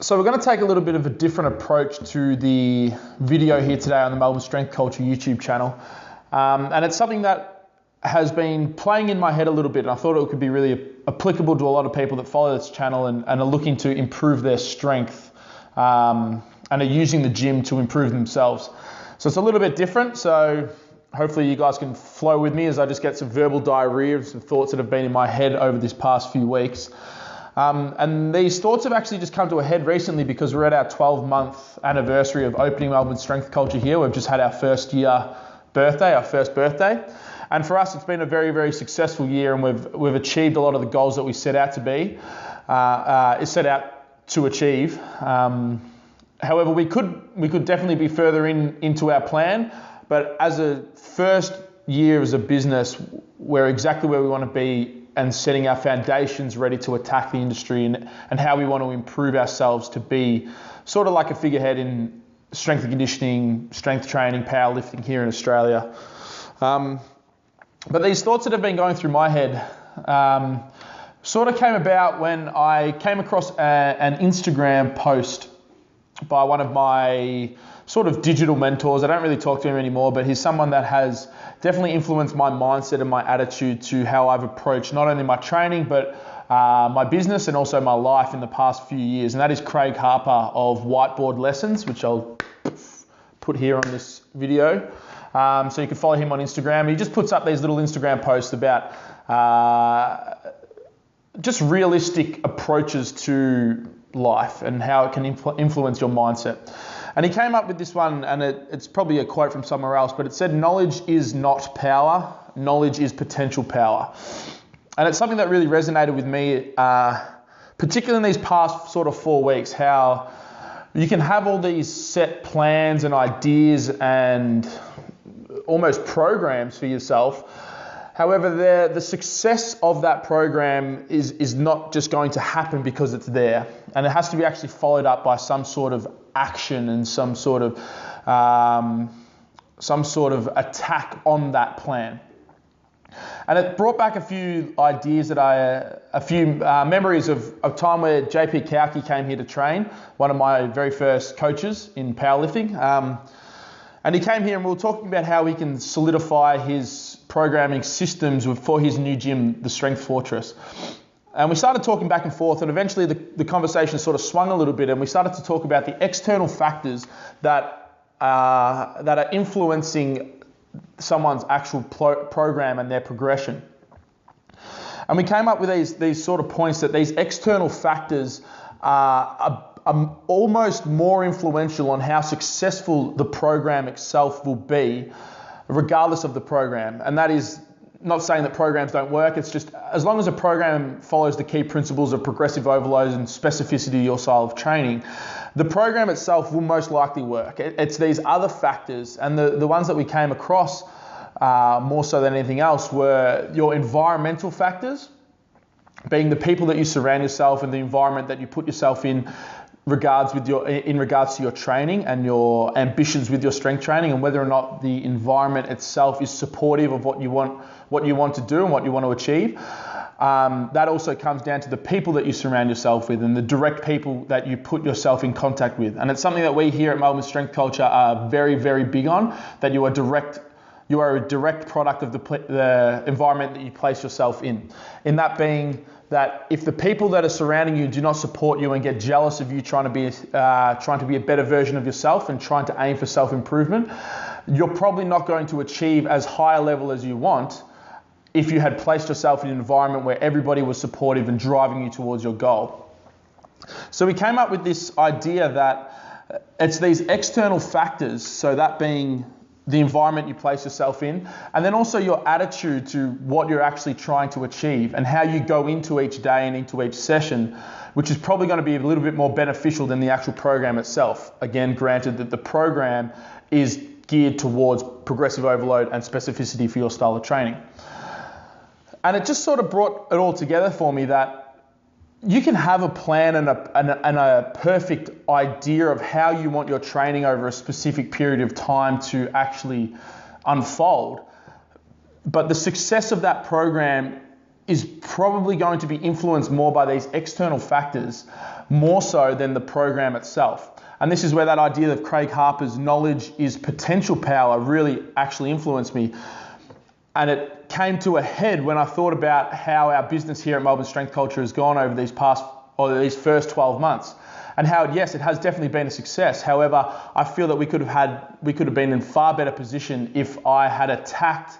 So we're going to take a little bit of a different approach to the video here today on the Melbourne Strength Culture YouTube channel. And it's something that has been playing in my head a little bit, and I thought it could be really applicable to a lot of people that follow this channel and are looking to improve their strength and are using the gym to improve themselves. So it's a little bit different, so hopefully you guys can flow with me as I just get some verbal diarrhea of some thoughts that have been in my head over this past few weeks. And these thoughts have actually just come to a head recently because we're at our 12-month anniversary of opening Melbourne Strength Culture here. We've just had our first birthday. And for us, it's been a very, very successful year, and we've achieved a lot of the goals that we set out to achieve. However, we could definitely be further into our plan, but as a first year as a business, we're exactly where we want to be and setting our foundations ready to attack the industry and how we want to improve ourselves to be sort of like a figurehead in strength and conditioning, strength training, powerlifting here in Australia. But these thoughts that have been going through my head sort of came about when I came across an Instagram post by one of my sort of digital mentors. I don't really talk to him anymore, but he's someone that has definitely influenced my mindset and my attitude to how I've approached not only my training, but my business and also my life in the past few years. And that is Craig Harper of Whiteboard Lessons, which I'll put here on this video. So you can follow him on Instagram. He just puts up these little Instagram posts about just realistic approaches to life and how it can influence your mindset. And he came up with this one, and it's probably a quote from somewhere else, but it said, "Knowledge is not power, knowledge is potential power." And it's something that really resonated with me, particularly in these past sort of 4 weeks, how you can have all these set plans and ideas and almost programs for yourself. However, the success of that program is not just going to happen because it's there, and it has to be actually followed up by some sort of action and some sort of attack on that plan. And it brought back a few ideas memories of time where JP Kauke came here to train, one of my very first coaches in powerlifting. And he came here and we were talking about how he can solidify his programming systems for his new gym, the Strength Fortress. And we started talking back and forth, and eventually the conversation sort of swung a little bit, and we started to talk about the external factors that are influencing someone's actual program and their progression. And we came up with these sort of points that these external factors are almost more influential on how successful the program itself will be, regardless of the program. And that is not saying that programs don't work. It's just as long as a program follows the key principles of progressive overload and specificity to your style of training, the program itself will most likely work. It's these other factors, and the ones that we came across more so than anything else were your environmental factors, being the people that you surround yourself and the environment that you put yourself in regards to your training and your ambitions with your strength training, and whether or not the environment itself is supportive of what you want to do and what you want to achieve. That also comes down to the people that you surround yourself with and the direct people that you put yourself in contact with. And it's something that we here at Melbourne Strength Culture are very, very big on, that you are a direct product of the environment that you place yourself in. In that being that if the people that are surrounding you do not support you and get jealous of you trying to be a better version of yourself and trying to aim for self-improvement, you're probably not going to achieve as high a level as you want if you had placed yourself in an environment where everybody was supportive and driving you towards your goal. So we came up with this idea that it's these external factors, so that being the environment you place yourself in, and then also your attitude to what you're actually trying to achieve and how you go into each day and into each session, which is probably going to be a little bit more beneficial than the actual program itself. Again, granted that the program is geared towards progressive overload and specificity for your style of training. And it just sort of brought it all together for me that you can have a plan and a perfect idea of how you want your training over a specific period of time to actually unfold. But the success of that program is probably going to be influenced more by these external factors, more so than the program itself. And this is where that idea of Craig Harper's knowledge is potential power really actually influenced me. And it came to a head when I thought about how our business here at Melbourne Strength Culture has gone over these first 12 months. And how, yes, it has definitely been a success. However, I feel that we could have been in far better position if I had attacked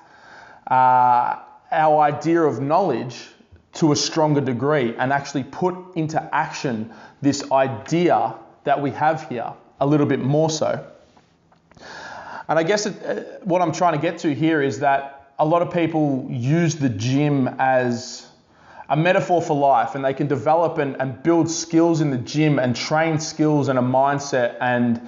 our idea of knowledge to a stronger degree and actually put into action this idea that we have here a little bit more so. And I guess what I'm trying to get to here is that a lot of people use the gym as a metaphor for life, and they can develop and build skills in the gym and train skills and a mindset and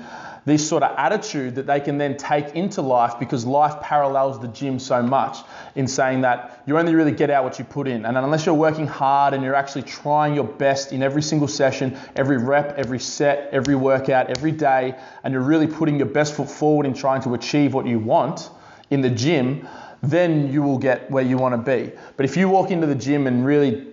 this sort of attitude that they can then take into life, because life parallels the gym so much in saying that you only really get out what you put in. And unless you're working hard and you're actually trying your best in every single session, every rep, every set, every workout, every day, and you're really putting your best foot forward in trying to achieve what you want in the gym, then you will get where you want to be. But if you walk into the gym and really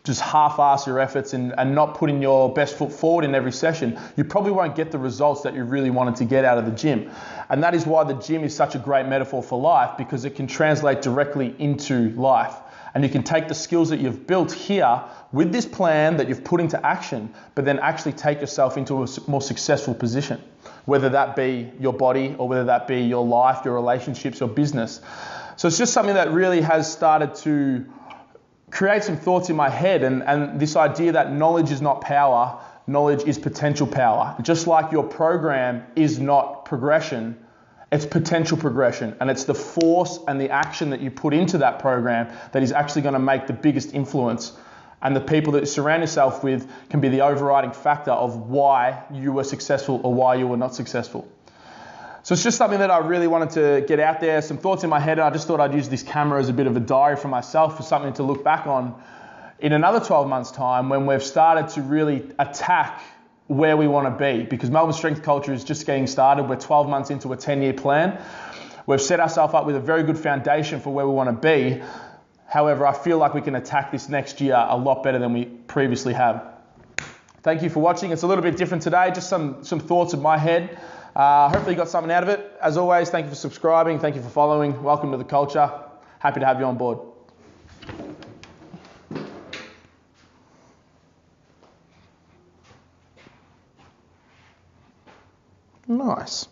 just half-ass your efforts and not putting your best foot forward in every session, you probably won't get the results that you really wanted to get out of the gym. And that is why the gym is such a great metaphor for life, because it can translate directly into life. And you can take the skills that you've built here with this plan that you've put into action, but then actually take yourself into a more successful position, whether that be your body or whether that be your life, your relationships, your business. So it's just something that really has started to create some thoughts in my head, and this idea that knowledge is not power, knowledge is potential power. Just like your program is not progression, it's potential progression, and it's the force and the action that you put into that program that is actually going to make the biggest influence. And the people that you surround yourself with can be the overriding factor of why you were successful or why you were not successful. So it's just something that I really wanted to get out there, some thoughts in my head, and I just thought I'd use this camera as a bit of a diary for myself, for something to look back on in another 12 months' time when we've started to really attack where we want to be. Because Melbourne Strength Culture is just getting started. We're 12 months into a 10-year plan. We've set ourselves up with a very good foundation for where we want to be. However, I feel like we can attack this next year a lot better than we previously have. Thank you for watching. It's a little bit different today, just some thoughts in my head. Hopefully you got something out of it. As always, thank you for subscribing. Thank you for following. Welcome to the culture. Happy to have you on board. Nice.